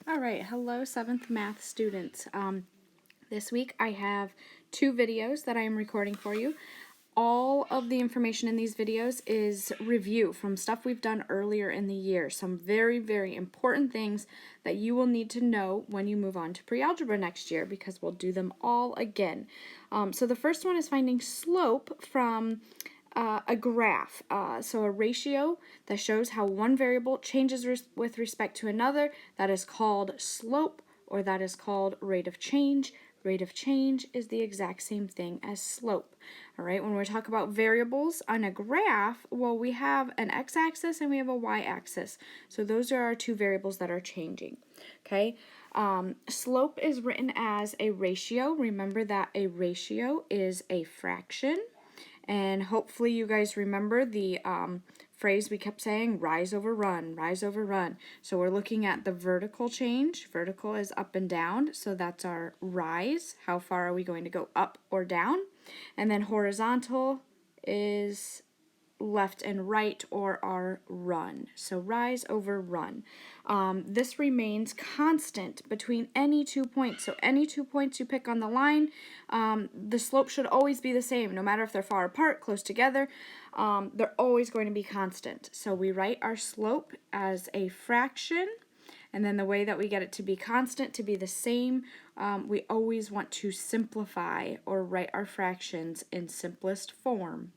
All right, hello 7th math students. This week I have 2 videos that I am recording for you. All of the information in these videos is review from stuff we've done earlier in the year. Some very, very important things that you will need to know when you move on to pre-algebra next year because we'll do them all again. So the first one is finding slope from a graph, so a ratio that shows how one variable changes with respect to another. That is called slope, or that is called rate of change. Rate of change is the exact same thing as slope. All right, when we talk about variables on a graph, well, we have an x-axis and we have a y-axis. So those are our 2 variables that are changing. Okay, slope is written as a ratio. Remember that a ratio is a fraction. And hopefully you guys remember the phrase we kept saying, rise over run, rise over run. So we're looking at the vertical change. Vertical is up and down, so that's our rise. How far are we going to go up or down? And then horizontal is left and right, or our run. So rise over run. This remains constant between any 2 points. So any 2 points you pick on the line, the slope should always be the same, no matter if they're far apart, close together. They're always going to be constant. So we write our slope as a fraction, and then the way that we get it to be constant, to be the same, we always want to simplify or write our fractions in simplest form.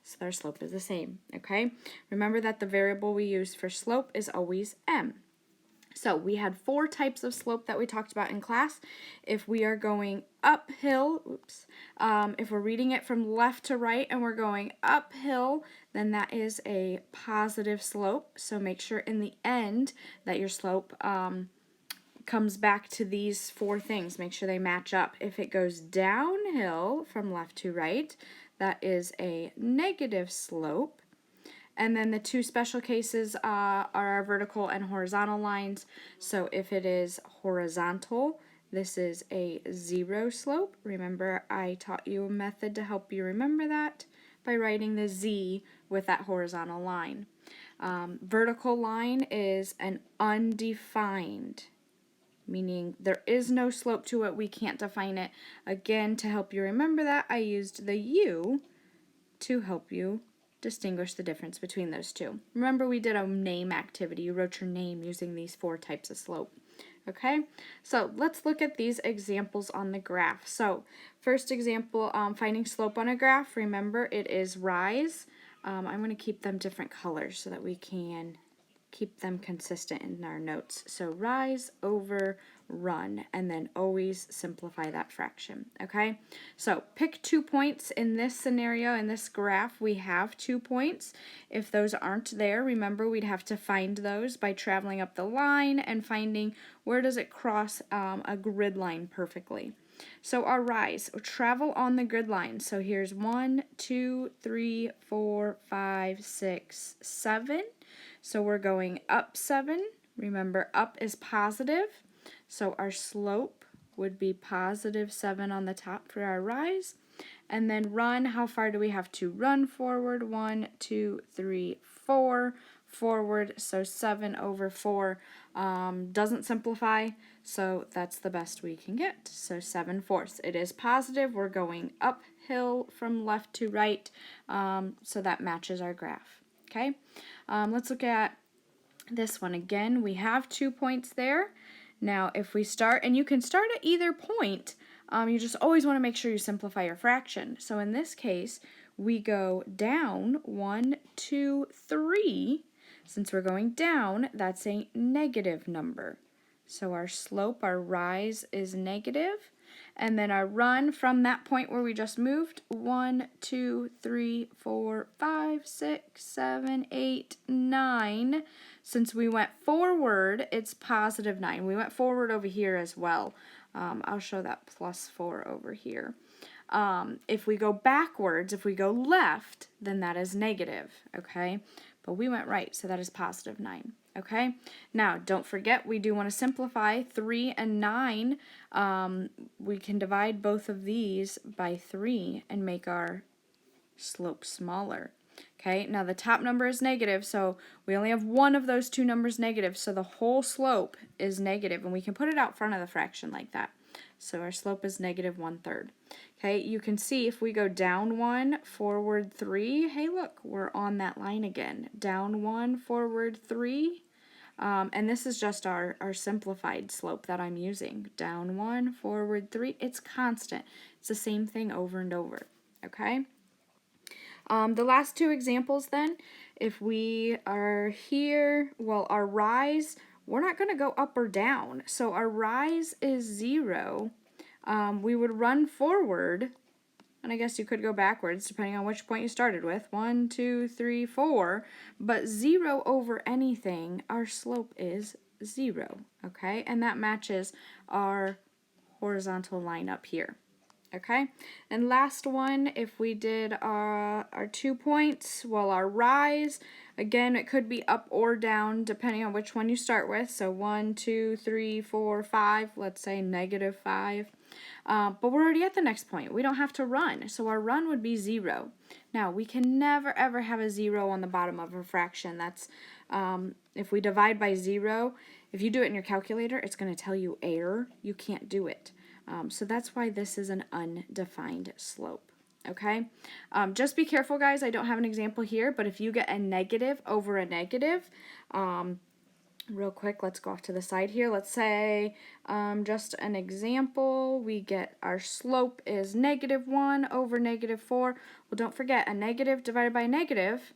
So their slope is the same, okay? Remember that the variable we use for slope is always m. So we had 4 types of slope that we talked about in class. If we are going uphill, if we're reading it from left to right and we're going uphill, then that is a positive slope. So make sure in the end that your slope comes back to these 4 things. Make sure they match up. If it goes downhill from left to right, that is a negative slope. And then the 2 special cases are our vertical and horizontal lines. So if it is horizontal, this is a 0 slope. Remember, I taught you a method to help you remember that by writing the Z with that horizontal line. Vertical line is an undefined, meaning there is no slope to it, we can't define it. Again, to help you remember that, I used the U to help you distinguish the difference between those 2. Remember, we did a name activity. You wrote your name using these 4 types of slope. Okay, so let's look at these examples on the graph. So first example, finding slope on a graph. Remember, it is rise. I'm going to keep them different colors so that we can keep them consistent in our notes. So rise over run, and then always simplify that fraction, okay? So pick 2 points in this scenario. In this graph, we have 2 points. If those aren't there, remember we'd have to find those by traveling up the line and finding where does it cross a grid line perfectly. So our rise, travel on the grid line. So here's 1, 2, 3, 4, 5, 6, 7. So we're going up 7. Remember, up is positive. So our slope would be positive 7 on the top for our rise. And then run, how far do we have to run forward? 1, 2, 3, 4. Forward, so 7 over 4 doesn't simplify, so that's the best we can get. So 7/4. It is positive. We're going uphill from left to right, so that matches our graph. Okay, let's look at this one again. We have 2 points there. Now, if we start, and you can start at either point, you just always want to make sure you simplify your fraction. So in this case, we go down 1, 2, 3. Since we're going down, that's a negative number. So our slope, our rise, is negative. And then our run from that point where we just moved, 1, 2, 3, 4, 5, 6, 7, 8, 9. Since we went forward, it's positive 9. We went forward over here as well. I'll show that +4 over here. If we go backwards, if we go left, then that is negative, okay? But we went right, so that is positive 9, okay? Now, don't forget, we do want to simplify 3 and 9. We can divide both of these by 3 and make our slope smaller. Okay, now the top number is negative, so we only have one of those two numbers negative, so the whole slope is negative, and we can put it out front of the fraction like that. So our slope is negative 1/3. Okay, you can see if we go down 1, forward 3, hey look, we're on that line again. Down 1, forward 3, and this is just our simplified slope that I'm using. Down 1, forward 3, it's constant. It's the same thing over and over, okay? The last two examples then, if we are here, well, our rise, we're not going to go up or down. So our rise is 0. We would run forward, and I guess you could go backwards depending on which point you started with. 1, 2, 3, 4. But 0 over anything, our slope is 0. Okay, and that matches our horizontal line up here. Okay, and last one, if we did our 2 points, well, our rise, again, it could be up or down depending on which one you start with. So 1, 2, 3, 4, 5, let's say -5. But we're already at the next point. We don't have to run, so our run would be 0. Now, we can never ever have a 0 on the bottom of a fraction. That's, if we divide by 0, if you do it in your calculator, it's going to tell you error. You can't do it. So that's why this is an undefined slope. Okay, just be careful, guys. I don't have an example here, but if you get a negative over a negative, real quick, let's go off to the side here. Let's say, just an example, we get our slope is -1 over -4. Well, don't forget, a negative divided by a negative,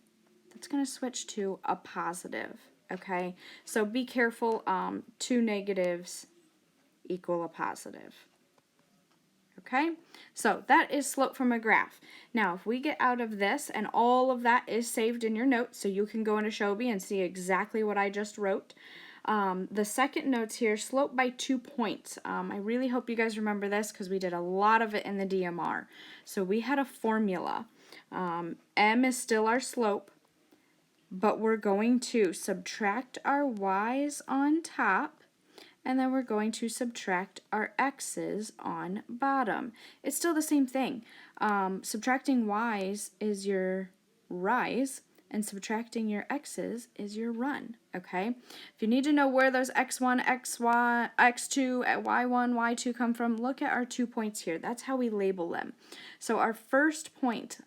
that's going to switch to a positive. Okay, so be careful. Two negatives equal a positive. Okay, so that is slope from a graph. Now, if we get out of this, and all of that is saved in your notes, so you can go into Shobi and see exactly what I just wrote. The second notes here, slope by 2 points. I really hope you guys remember this because we did a lot of it in the DMR. So we had a formula. M is still our slope, but we're going to subtract our y's on top, and then we're going to subtract our x's on bottom. It's still the same thing. Subtracting y's is your rise, and subtracting your x's is your run, okay? If you need to know where those x1, xy, x2, y1, y2 come from, look at our 2 points here. That's how we label them. So our first point,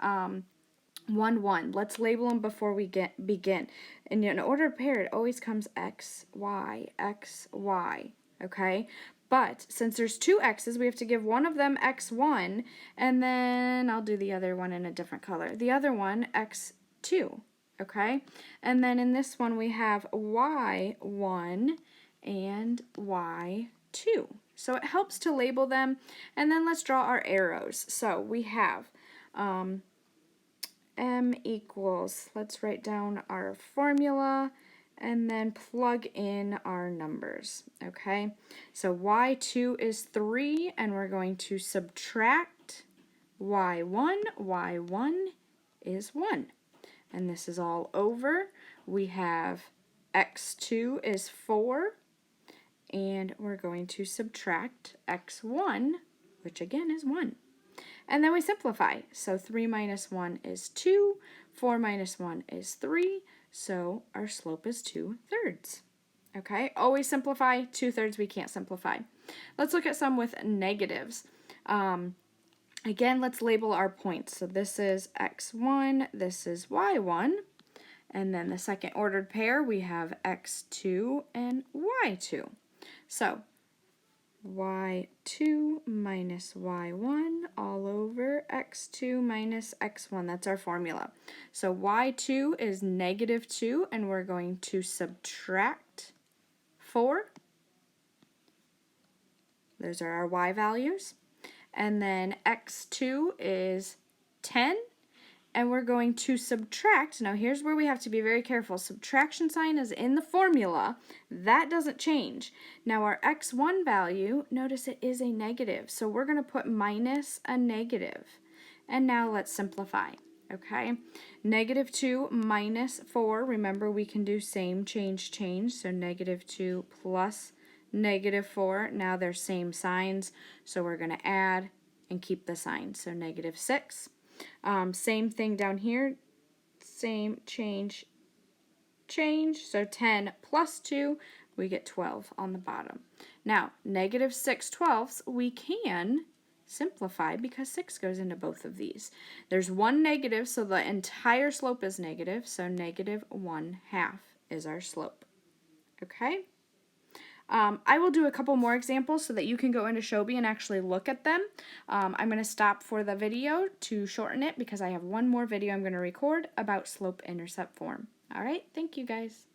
1, 1. Let's label them before we begin. And in order to pair, it always comes x, y, x, y, okay? But since there's two x's, we have to give one of them x1, and then I'll do the other one in a different color. The other one, x2, okay? And then in this one, we have y1 and y2. So it helps to label them. And then let's draw our arrows. So we have M equals, let's write down our formula and then plug in our numbers, okay? So y2 is 3, and we're going to subtract y1. y1 is 1. And this is all over. We have x2 is 4, and we're going to subtract x1, which again is 1. And then we simplify. So 3 minus 1 is 2. 4 minus 1 is 3. So our slope is 2/3. Okay, always simplify. 2/3 we can't simplify. Let's look at some with negatives. Again, let's label our points. So this is x1, this is y1. And then the second ordered pair, we have x2 and y2. So y2 minus y1 all over x2 minus x1. That's our formula. So y2 is -2, and we're going to subtract 4. Those are our y values. And then x2 is 10, and we're going to subtract. Now here's where we have to be very careful. Subtraction sign is in the formula. That doesn't change. Now our x1 value, notice it is a negative. So we're going to put minus a negative. And now let's simplify. Okay, -2 minus 4. Remember, we can do same, change, change. So -2 plus -4. Now they're same signs. So we're going to add and keep the sign. So -6. Same thing down here, same, change, change. So 10 plus 2, we get 12 on the bottom. Now, negative 6/12 we can simplify because 6 goes into both of these. There's one negative, so the entire slope is negative, so negative 1/2 is our slope. Okay? I will do a couple more examples so that you can go into Shobi and actually look at them. I'm going to stop for the video to shorten it because I have one more video I'm going to record about slope-intercept form. All right, thank you guys.